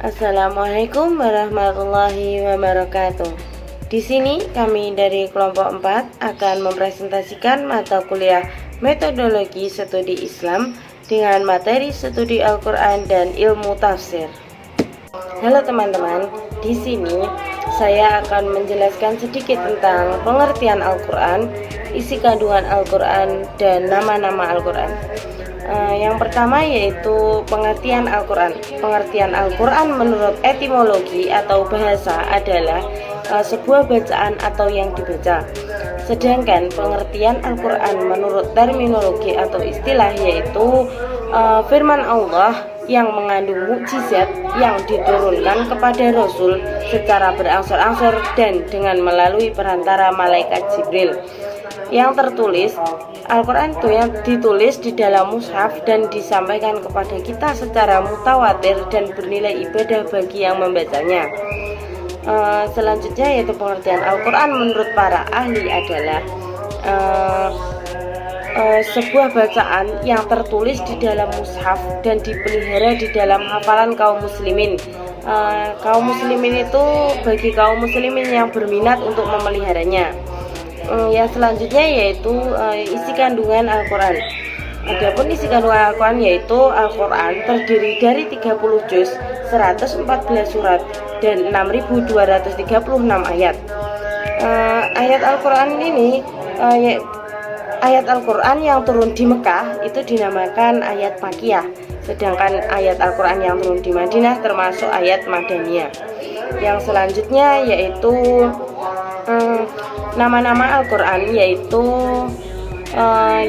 Assalamualaikum warahmatullahi wabarakatuh. Di sini kami dari kelompok 4 akan mempresentasikan mata kuliah Metodologi Studi Islam dengan materi studi Al-Quran dan ilmu tafsir. Halo teman-teman, di sini saya akan menjelaskan sedikit tentang pengertian Al-Quran, isi kandungan Al-Quran, dan nama-nama Al-Quran. Yang pertama yaitu pengertian Al-Quran. Pengertian Al-Quran menurut etimologi atau bahasa adalah sebuah bacaan atau yang dibaca. Sedangkan pengertian Al-Quran menurut terminologi atau istilah yaitu firman Allah yang mengandung mukjizat yang diturunkan kepada Rasul secara berangsur-angsur dan dengan melalui perantara malaikat Jibril. Yang tertulis, Al-Quran itu yang ditulis di dalam mushaf dan disampaikan kepada kita secara mutawatir dan bernilai ibadah bagi yang membacanya. Selanjutnya yaitu pengertian Al-Quran menurut para ahli adalah sebuah bacaan yang tertulis di dalam mushaf dan dipelihara di dalam hafalan kaum muslimin. Kaum muslimin itu bagi kaum muslimin yang berminat untuk memeliharanya. Yang selanjutnya yaitu isi kandungan Al-Quran. Adapun isi kandungan Al-Quran yaitu Al-Quran terdiri dari 30 juz, 114 surat, dan 6.236 ayat. Ayat Al-Quran ini ayat Al-Quran yang turun di Mekah itu dinamakan ayat Makkiyah, sedangkan ayat Al-Quran yang turun di Madinah termasuk ayat Madaniyah. Yang selanjutnya yaitu nama-nama Al-Quran yaitu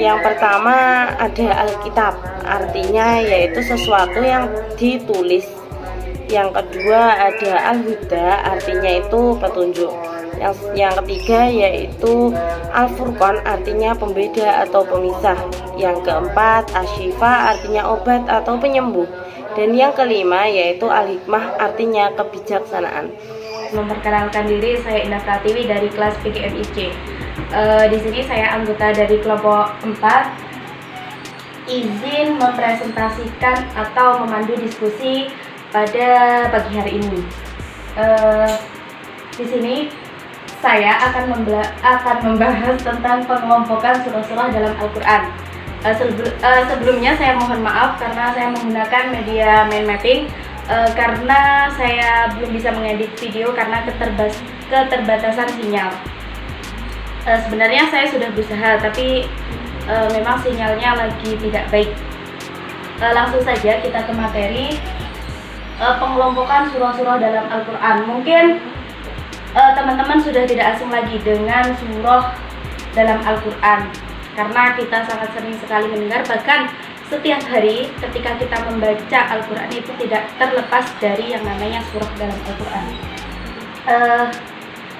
yang pertama ada Alkitab, artinya yaitu sesuatu yang ditulis. Yang kedua ada Al-Huda, artinya itu petunjuk. Yang ketiga yaitu Al-Furqan, artinya pembeda atau pemisah. Yang keempat Asy-Syifa, artinya obat atau penyembuh. Dan yang kelima yaitu Al-Hikmah, artinya kebijaksanaan. Memperkenalkan diri, saya Indah Pratiwi dari kelas PGMIC. Di sini saya anggota dari kelompok 4. Izin mempresentasikan atau memandu diskusi pada pagi hari ini. Di sini saya akan membahas tentang pengelompokan surah-surah dalam Al-Quran. Sebelumnya saya mohon maaf karena saya menggunakan media mind mapping. Karena saya belum bisa mengedit video karena keterbatasan sinyal. Sebenarnya saya sudah berusaha, tapi memang sinyalnya lagi tidak baik. Langsung saja kita ke materi pengelompokan surah-surah dalam Al-Quran. Mungkin teman-teman sudah tidak asing lagi dengan surah dalam Al-Quran, karena kita sangat sering sekali mendengar, bahkan setiap hari ketika kita membaca Al-Quran itu tidak terlepas dari yang namanya surah dalam Al-Quran.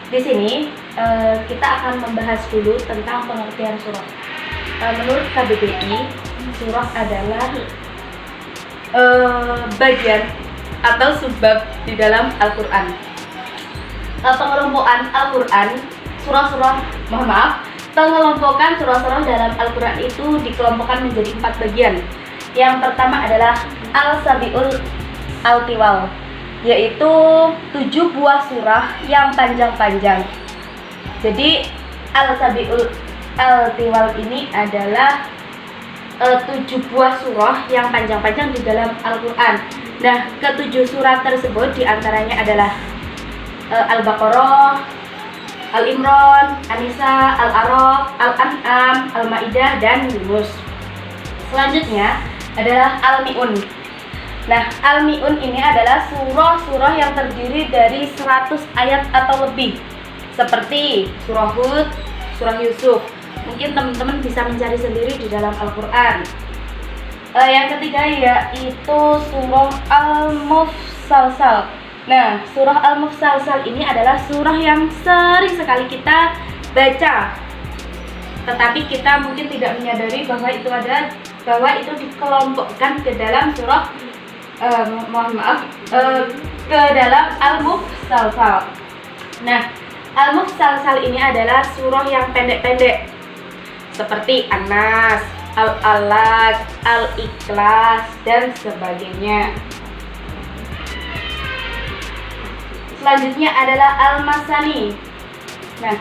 Di sini kita akan membahas dulu tentang pengertian surah. Menurut KBBI, surah adalah bagian atau subbab di dalam Al-Quran. Pengelompokan Al-Quran, pengelompokan surah-surah dalam Al-Quran itu dikelompokkan menjadi 4 bagian. Yang pertama adalah Al-Sabi'ul Al-Tiwal, yaitu 7 buah surah yang panjang-panjang. Jadi Al-Sabi'ul Al-Tiwal ini adalah 7 buah surah yang panjang-panjang di dalam Al-Quran. Nah, ke-7 surat tersebut diantaranya adalah Al-Baqarah, Al-Imran, An-Nisa, Al-A'raf, Al-An'am, Al-Ma'idah, dan Yunus. Selanjutnya adalah Al-Mi'un. Nah, Al-Mi'un ini adalah surah-surah yang terdiri dari 100 ayat atau lebih, seperti surah Hud, surah Yusuf. Mungkin teman-teman bisa mencari sendiri di dalam Al-Quran. Yang ketiga yaitu surah Al-Mufsalsal. Nah, surah Al-Mufsalsal ini adalah surah yang sering sekali kita baca, tetapi kita mungkin tidak menyadari bahwa itu dikelompokkan ke dalam surah ke dalam Al-Mufsalsal. Nah, Al-Mufsalsal ini adalah surah yang pendek-pendek seperti An-Nas, Al-Alaq, Al-Ikhlas, dan sebagainya. Selanjutnya adalah Al-Masani. Nah,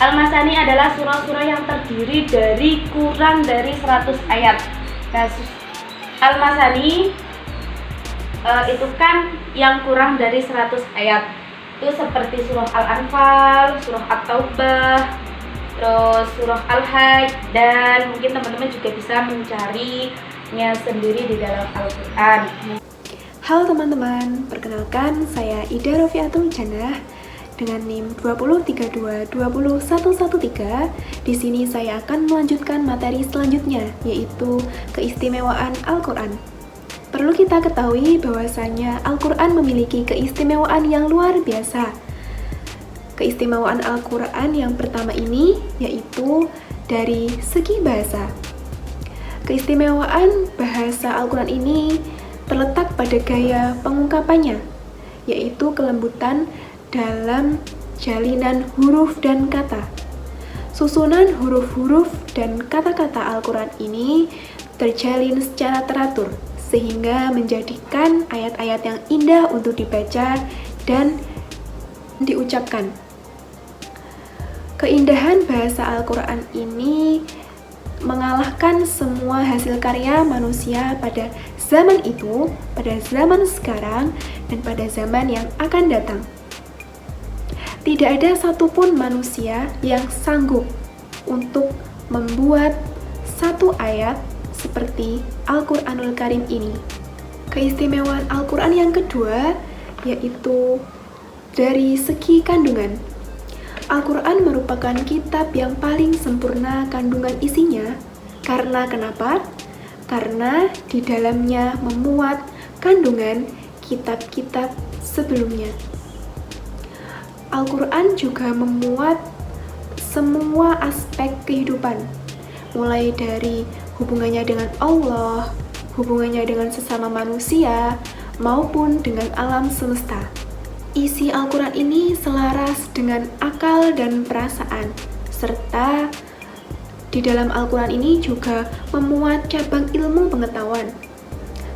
Al-Masani adalah surah-surah yang terdiri dari kurang dari 100 ayat. Nah, Al-Masani itu kan yang kurang dari 100 ayat. Itu seperti surah Al-Anfal, surah At-Taubah, terus surah Al-Hajj, dan mungkin teman-teman juga bisa mencarinya sendiri di dalam Al-Quran. Halo teman-teman, perkenalkan saya Ida Rofiatul Jannah dengan NIM 203221113. Di sini saya akan melanjutkan materi selanjutnya, yaitu keistimewaan Al-Quran. Perlu kita ketahui bahwasanya Al-Quran memiliki keistimewaan yang luar biasa. Keistimewaan Al-Quran yang pertama ini yaitu dari segi bahasa. Keistimewaan bahasa Al-Quran ini terletak pada gaya pengungkapannya, yaitu kelembutan dalam jalinan huruf dan kata. Susunan huruf-huruf dan kata-kata Al-Quran ini terjalin secara teratur, sehingga menjadikan ayat-ayat yang indah untuk dibaca dan diucapkan. Keindahan bahasa Al-Quran ini mengalahkan semua hasil karya manusia pada zaman itu, pada zaman sekarang, dan pada zaman yang akan datang. Tidak ada satupun manusia yang sanggup untuk membuat satu ayat seperti Al-Quranul Karim ini. Keistimewaan Al-Quran yang kedua yaitu dari segi kandungan. Al-Quran merupakan kitab yang paling sempurna kandungan isinya. Karena kenapa? Karena di dalamnya memuat kandungan kitab-kitab sebelumnya. Al-Quran juga memuat semua aspek kehidupan, mulai dari hubungannya dengan Allah, hubungannya dengan sesama manusia, maupun dengan alam semesta. Isi Al-Quran ini selaras dengan akal dan perasaan, serta di dalam Al-Quran ini juga memuat cabang ilmu pengetahuan,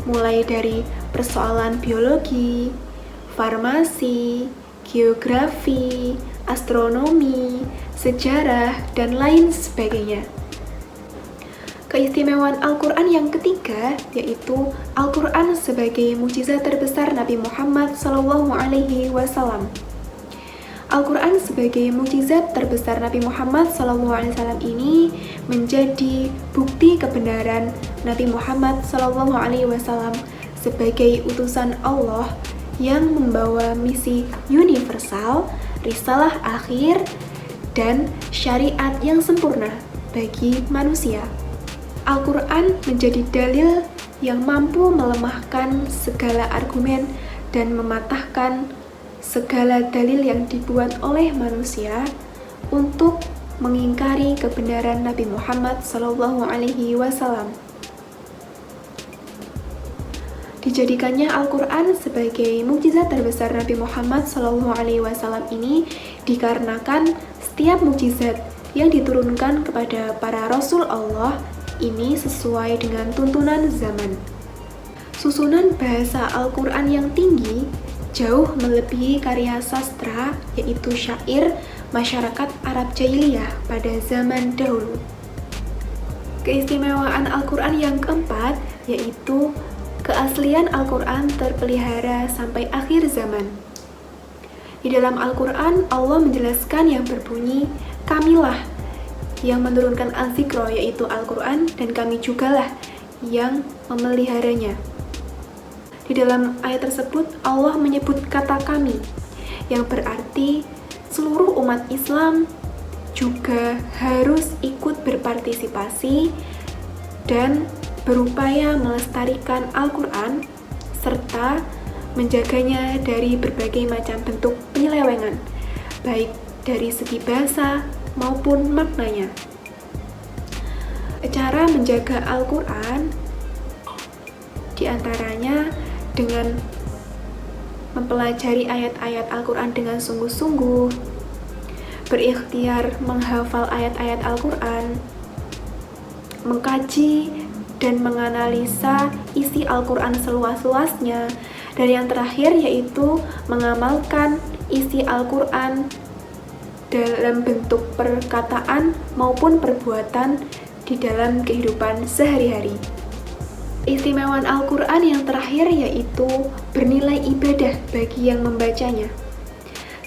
mulai dari persoalan biologi, farmasi, geografi, astronomi, sejarah, dan lain sebagainya. Keistimewaan Al-Quran yang ketiga yaitu Al-Quran sebagai mukjizat terbesar Nabi Muhammad SAW. Al-Quran sebagai mukjizat terbesar Nabi Muhammad SAW ini menjadi bukti kebenaran Nabi Muhammad SAW sebagai utusan Allah yang membawa misi universal, risalah akhir, dan syariat yang sempurna bagi manusia. Al-Quran menjadi dalil yang mampu melemahkan segala argumen dan mematahkan segala dalil yang dibuat oleh manusia untuk mengingkari kebenaran Nabi Muhammad SAW. Dijadikannya Al-Quran sebagai mukjizat terbesar Nabi Muhammad SAW ini dikarenakan setiap mukjizat yang diturunkan kepada para Rasul Allah ini sesuai dengan tuntunan zaman. Susunan bahasa Al-Quran yang tinggi jauh melebihi karya sastra, yaitu syair masyarakat Arab Jahiliyah pada zaman dahulu. Keistimewaan Al-Quran yang keempat yaitu keaslian Al-Quran terpelihara sampai akhir zaman. Di dalam Al-Quran, Allah menjelaskan yang berbunyi, "Kamilah yang menurunkan Al-Zikro," yaitu Al-Quran, dan kami jugalah yang memeliharanya. Di dalam ayat tersebut, Allah menyebut kata kami, yang berarti seluruh umat Islam juga harus ikut berpartisipasi dan berupaya melestarikan Al-Quran serta menjaganya dari berbagai macam bentuk penyelewengan, baik dari segi bahasa maupun maknanya. Cara menjaga Al-Quran diantaranya dengan mempelajari ayat-ayat Al-Quran dengan sungguh-sungguh, berikhtiar menghafal ayat-ayat Al-Quran, mengkaji dan menganalisa isi Al-Quran seluas-luasnya, Dan yang terakhir yaitu mengamalkan isi Al-Quran dalam bentuk perkataan maupun perbuatan di dalam kehidupan sehari-hari. Istimewaan Al-Quran yang terakhir yaitu bernilai ibadah bagi yang membacanya.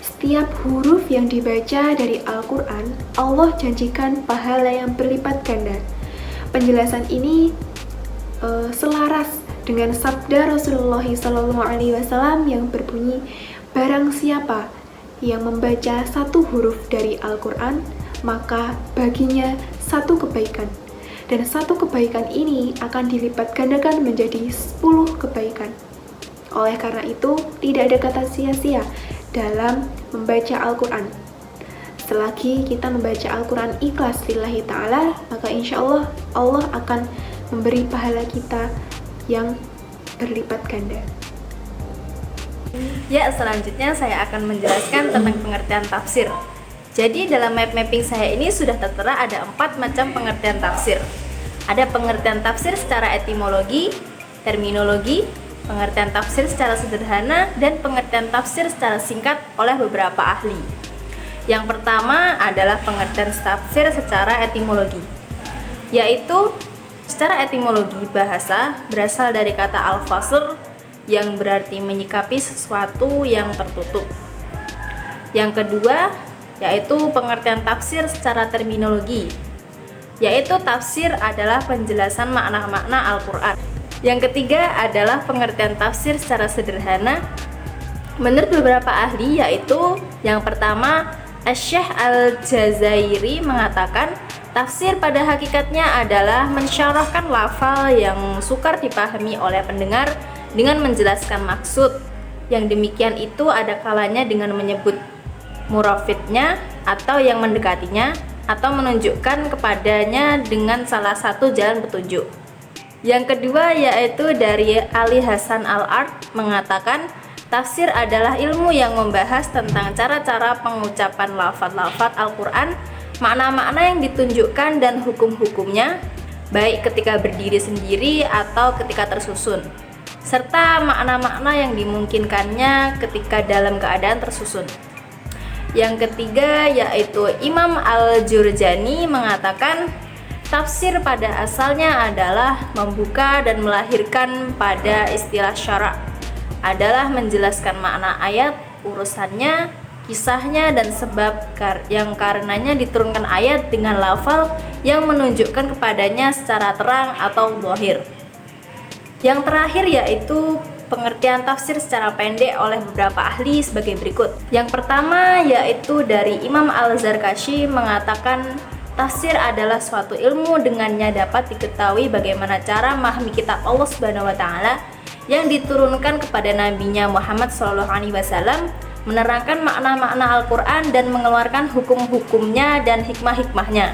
Setiap huruf yang dibaca dari Al-Quran, Allah janjikan pahala yang berlipat ganda. Penjelasan ini selaras dengan sabda Rasulullah SAW yang berbunyi, barang siapa yang membaca satu huruf dari Al-Quran, maka baginya satu kebaikan. Dan satu kebaikan ini akan dilipat gandakan menjadi 10 kebaikan. Oleh karena itu, tidak ada kata sia-sia dalam membaca Al-Quran. Selagi kita membaca Al-Quran ikhlas lillahi ta'ala, maka insya Allah, Allah akan memberi pahala kita yang berlipat ganda. Ya, selanjutnya saya akan menjelaskan tentang pengertian tafsir. Jadi dalam mapping saya ini sudah tertera ada 4 macam pengertian tafsir. Ada pengertian tafsir secara etimologi, terminologi, pengertian tafsir secara sederhana, dan pengertian tafsir secara singkat oleh beberapa ahli. Yang pertama adalah pengertian tafsir secara etimologi, yaitu secara etimologi bahasa berasal dari kata al-fasl yang berarti menyikapi sesuatu yang tertutup. Yang kedua yaitu pengertian tafsir secara terminologi, yaitu tafsir adalah penjelasan makna-makna Al-Quran. Yang ketiga adalah pengertian tafsir secara sederhana menurut beberapa ahli, yaitu yang pertama Asy-Syaikh Al-Jazairi mengatakan tafsir pada hakikatnya adalah mensyarahkan lafal yang sukar dipahami oleh pendengar dengan menjelaskan maksud. Yang demikian itu ada kalanya dengan menyebut murafidnya atau yang mendekatinya atau menunjukkan kepadanya dengan salah satu jalan petunjuk. Yang kedua yaitu dari Ali Hasan Al-Ard mengatakan tafsir adalah ilmu yang membahas tentang cara-cara pengucapan lafaz-lafaz Al-Quran, makna-makna yang ditunjukkan dan hukum-hukumnya, baik ketika berdiri sendiri atau ketika tersusun, serta makna-makna yang dimungkinkannya ketika dalam keadaan tersusun. Yang ketiga yaitu Imam Al-Jurjani mengatakan tafsir pada asalnya adalah membuka dan melahirkan pada istilah syara' adalah menjelaskan makna ayat, urusannya, kisahnya, dan sebab yang karenanya diturunkan ayat dengan lafal yang menunjukkan kepadanya secara terang atau zahir. Yang terakhir yaitu pengertian tafsir secara pendek oleh beberapa ahli sebagai berikut. Yang pertama yaitu dari Imam Al-Zarkashi mengatakan tafsir adalah suatu ilmu dengannya dapat diketahui bagaimana cara memahami kitab Allah Subhanahu wa taala yang diturunkan kepada nabinya Muhammad SAW, menerangkan makna-makna Al-Quran dan mengeluarkan hukum-hukumnya dan hikmah-hikmahnya.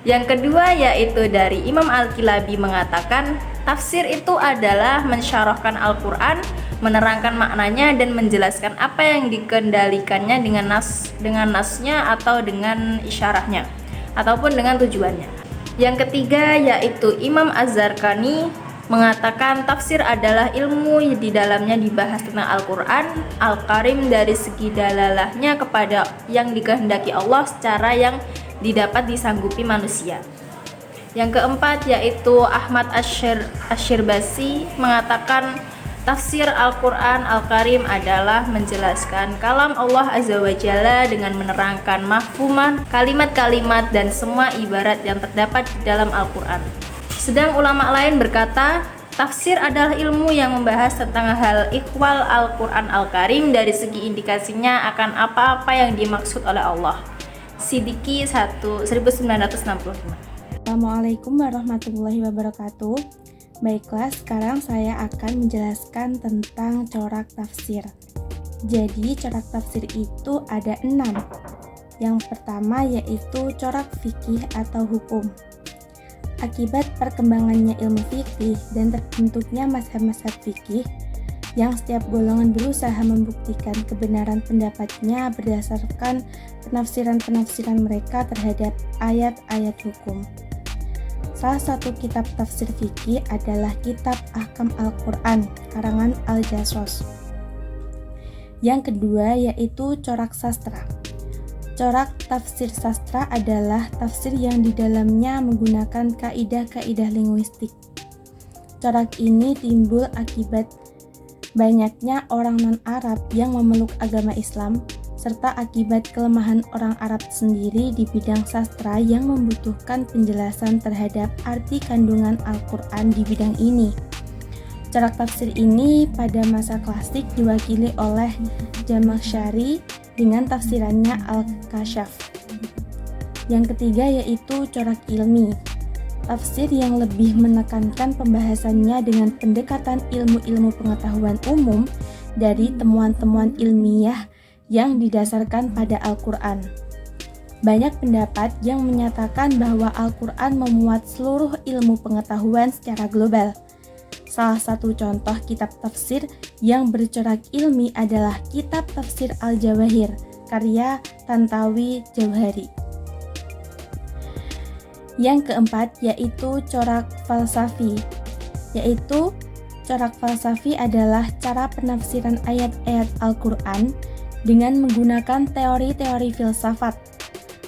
Yang kedua yaitu dari Imam Al-Kilabi mengatakan tafsir itu adalah mensyarahkan Al-Quran, menerangkan maknanya dan menjelaskan apa yang dikendalikannya dengan nasnya atau dengan isyarahnya ataupun dengan tujuannya. Yang ketiga yaitu Imam Az-Zarkani mengatakan tafsir adalah ilmu di dalamnya dibahas tentang Al-Quran Al-Karim dari segi dalalahnya kepada yang dikehendaki Allah secara yang didapat disanggupi manusia. Yang keempat yaitu Ahmad Asy-Syirbasi mengatakan tafsir Al-Quran Al-Karim adalah menjelaskan kalam Allah Azza wa Jalla dengan menerangkan mafhuman kalimat-kalimat dan semua ibarat yang terdapat di dalam Al-Quran. Sedang ulama lain berkata, tafsir adalah ilmu yang membahas tentang hal ikhwal Al-Quran Al-Karim dari segi indikasinya akan apa-apa yang dimaksud oleh Allah. Sidiki 1965. Assalamualaikum warahmatullahi wabarakatuh. Baiklah, sekarang saya akan menjelaskan tentang corak tafsir. Jadi, corak tafsir itu ada 6. Yang pertama yaitu corak fikih atau hukum. Akibat perkembangannya ilmu fikih dan terbentuknya mazhab-mazhab fikih yang setiap golongan berusaha membuktikan kebenaran pendapatnya berdasarkan penafsiran-penafsiran mereka terhadap ayat-ayat hukum. Salah satu kitab tafsir fikih adalah kitab Ahkam Al-Quran karangan Al-Jassos. Yang kedua yaitu corak sastra. Corak tafsir sastra adalah tafsir yang di dalamnya menggunakan kaidah-kaidah linguistik. Corak ini timbul akibat banyaknya orang non-Arab yang memeluk agama Islam, serta akibat kelemahan orang Arab sendiri di bidang sastra yang membutuhkan penjelasan terhadap arti kandungan Al-Quran di bidang ini. Corak tafsir ini pada masa klasik diwakili oleh Zamakhsyari dengan tafsirannya Al-Kasyaf. Yang ketiga yaitu corak ilmi. Tafsir yang lebih menekankan pembahasannya dengan pendekatan ilmu-ilmu pengetahuan umum dari temuan-temuan ilmiah yang didasarkan pada Al-Quran. Banyak pendapat yang menyatakan bahwa Al-Quran memuat seluruh ilmu pengetahuan secara global. Salah satu contoh kitab tafsir yang bercorak ilmi adalah kitab tafsir Al-Jawahir, karya Tantawi Jauhari. Yang keempat yaitu corak falsafi. Corak falsafi adalah cara penafsiran ayat-ayat Al-Quran dengan menggunakan teori-teori filsafat.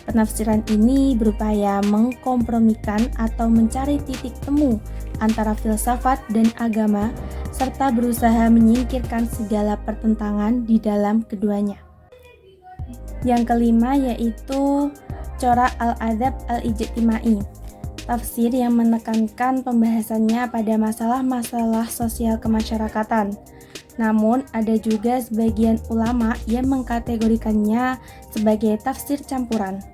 Penafsiran ini berupaya mengkompromikan atau mencari titik temu antara filsafat dan agama, serta berusaha menyingkirkan segala pertentangan di dalam keduanya. Yang kelima yaitu corak al-adab al-ijtimai. Tafsir yang menekankan pembahasannya pada masalah-masalah sosial kemasyarakatan. Namun, ada juga sebagian ulama yang mengkategorikannya sebagai tafsir campuran.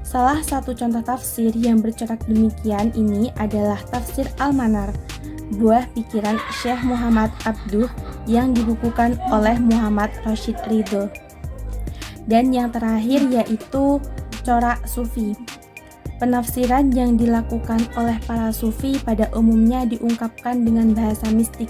Salah satu contoh tafsir yang bercorak demikian ini adalah tafsir Al-Manar, buah pikiran Syekh Muhammad Abduh yang dibukukan oleh Muhammad Rashid Ridho. Dan yang terakhir yaitu corak sufi. Penafsiran yang dilakukan oleh para sufi pada umumnya diungkapkan dengan bahasa mistik.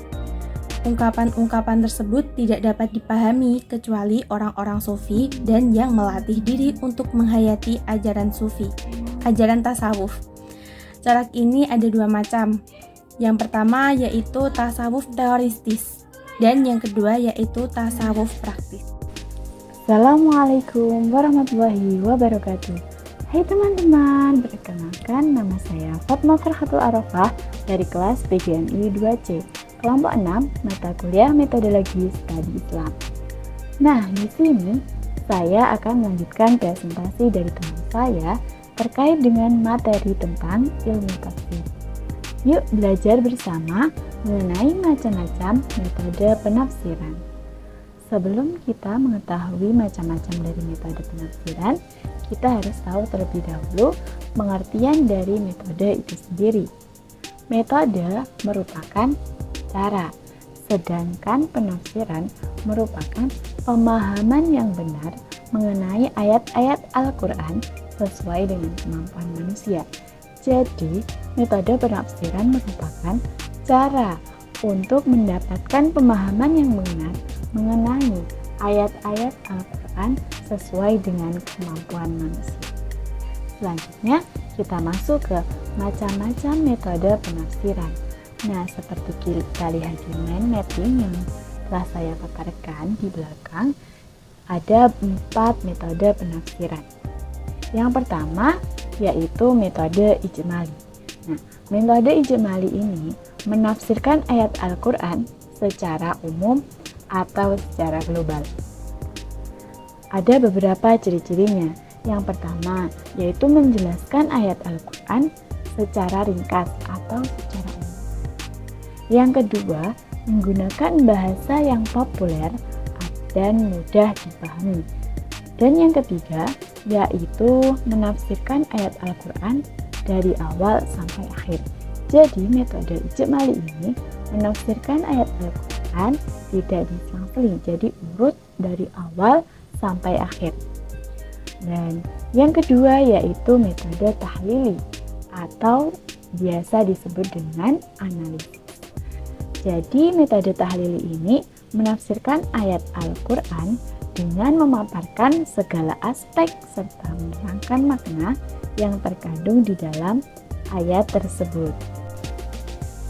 Ungkapan-ungkapan tersebut tidak dapat dipahami kecuali orang-orang sufi dan yang melatih diri untuk menghayati ajaran sufi, ajaran tasawuf. Corak ini ada dua macam. Yang pertama yaitu tasawuf teoristis dan yang kedua yaitu tasawuf praktis. Assalamualaikum warahmatullahi wabarakatuh. Hai teman-teman, perkenalkan nama saya Fatma Farhatul Arafah dari kelas PGMI 2C, kelompok 6, mata kuliah metodologi studi Islam. Nah, di sini saya akan melanjutkan presentasi dari teman saya terkait dengan materi tentang ilmu tafsir. Yuk belajar bersama mengenai macam-macam metode penafsiran. Sebelum kita mengetahui macam-macam dari metode penafsiran, kita harus tahu terlebih dahulu pengertian dari metode itu sendiri. Metode merupakan cara, sedangkan penafsiran merupakan pemahaman yang benar mengenai ayat-ayat Al-Quran sesuai dengan kemampuan manusia. Jadi, metode penafsiran merupakan cara untuk mendapatkan pemahaman yang benar mengenai ayat-ayat Al-Quran sesuai dengan kemampuan manusia. Selanjutnya, kita masuk ke macam-macam metode penafsiran. Nah, seperti kita lihat di mind mapping yang telah saya paparkan di belakang, ada 4 metode penafsiran. Yang pertama yaitu metode ijmali. Nah, metode ijmali ini menafsirkan ayat Al-Quran secara umum atau secara global. Ada beberapa ciri-cirinya. Yang pertama yaitu menjelaskan ayat Al-Quran secara ringkas atau secara umum. Yang kedua, menggunakan bahasa yang populer dan mudah dipahami. Dan yang ketiga, yaitu menafsirkan ayat Al-Quran dari awal sampai akhir. Jadi, metode ijmali ini menafsirkan ayat Al-Quran tidak diselang-seling, jadi urut dari awal sampai akhir. Dan yang kedua yaitu metode tahlili atau biasa disebut dengan analisis. Jadi metode tahlili ini menafsirkan ayat Al-Quran dengan memaparkan segala aspek serta menerangkan makna yang terkandung di dalam ayat tersebut.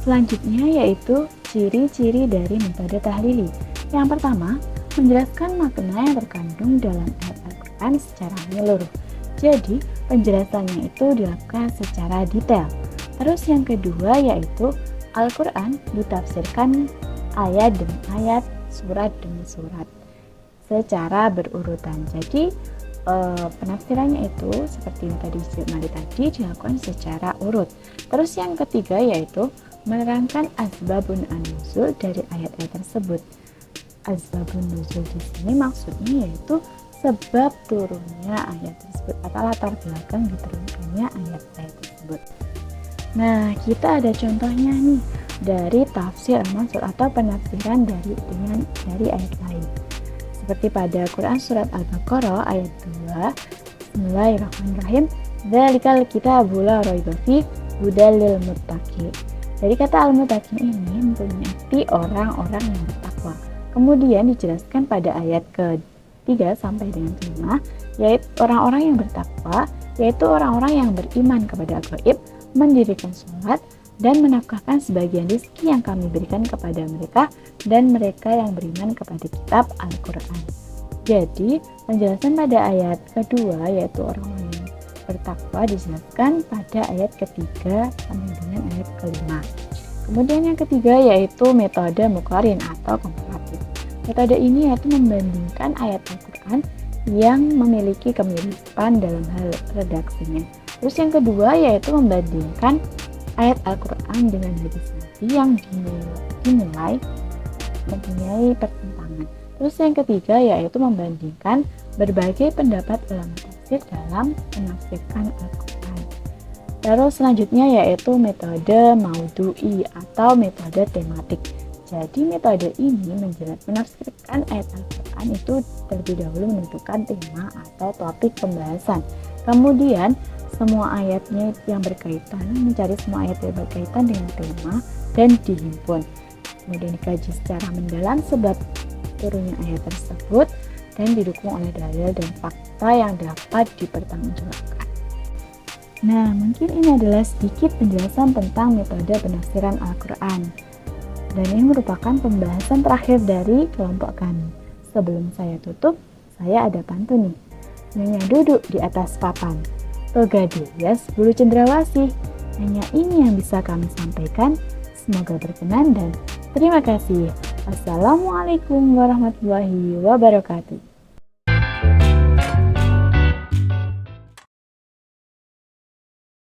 Selanjutnya yaitu ciri-ciri dari metode tahlili. Yang pertama, menjelaskan makna yang terkandung dalam ayat Al-Quran secara menyeluruh. Jadi, penjelasannya itu dilakukan secara detail. Terus yang kedua yaitu Al-Quran ditafsirkan ayat demi ayat, surat demi surat, secara berurutan. Jadi, penafsirannya itu seperti yang tadi dilakukan secara urut. Terus yang ketiga yaitu menerangkan asbabun an-nuzul dari ayat-ayat tersebut. Asbabun nuzul di sini maksudnya yaitu sebab turunnya ayat tersebut atau latar belakang diturunkannya ayat-ayat tersebut. Nah, kita ada contohnya nih dari tafsir al-mansur atau penafsiran dari ayat lain. Seperti pada Quran surat Al-Baqarah ayat 2, Bismillahirrahmanirrahim, Dzalikal kitabul la raiba fihi hudal lil muttaqin. Jadi kata al-muttaqin ini mempunyai arti orang-orang yang bertakwa. Kemudian dijelaskan pada ayat ke-3 sampai dengan 5, yaitu orang-orang yang bertakwa, yaitu orang-orang yang beriman kepada gaib, mendirikan sholat, dan menafkahkan sebagian rezeki yang kami berikan kepada mereka dan mereka yang beriman kepada kitab Al-Quran. Jadi, penjelasan pada ayat kedua yaitu orang-orang yang bertakwa dijelaskan pada ayat ketiga sampai dengan ayat kelima. Kemudian yang ketiga yaitu metode muqarin atau komparatif. Metode ini yaitu membandingkan ayat Al-Quran yang memiliki kemiripan dalam hal redaksinya. Terus yang kedua yaitu membandingkan ayat Al-Quran dengan hadis Nabi yang dinilai mempunyai pertentangan. Terus yang ketiga yaitu membandingkan berbagai pendapat ulama tafsir dalam menafsirkan Al-Quran. Terus selanjutnya yaitu metode maudu'i atau metode tematik. Jadi metode ini menafsirkan ayat Al-Quran itu terlebih dahulu menentukan tema atau topik pembahasan. Kemudian semua ayatnya yang berkaitan, mencari semua ayat yang berkaitan dengan tema dan dihimpun. Kemudian dikaji secara mendalam sebab turunnya ayat tersebut dan didukung oleh dalil dan fakta yang dapat dipertanggungjawabkan. Nah, mungkin ini adalah sedikit penjelasan tentang metode penafsiran Al-Quran. Dan ini merupakan pembahasan terakhir dari kelompok kami. Sebelum saya tutup, saya ada pantun nih. Nyonya duduk di atas papan, toga dihias bulu cendrawasih. Hanya ini yang bisa kami sampaikan. Semoga berkenan dan terima kasih. Wassalamualaikum warahmatullahi wabarakatuh.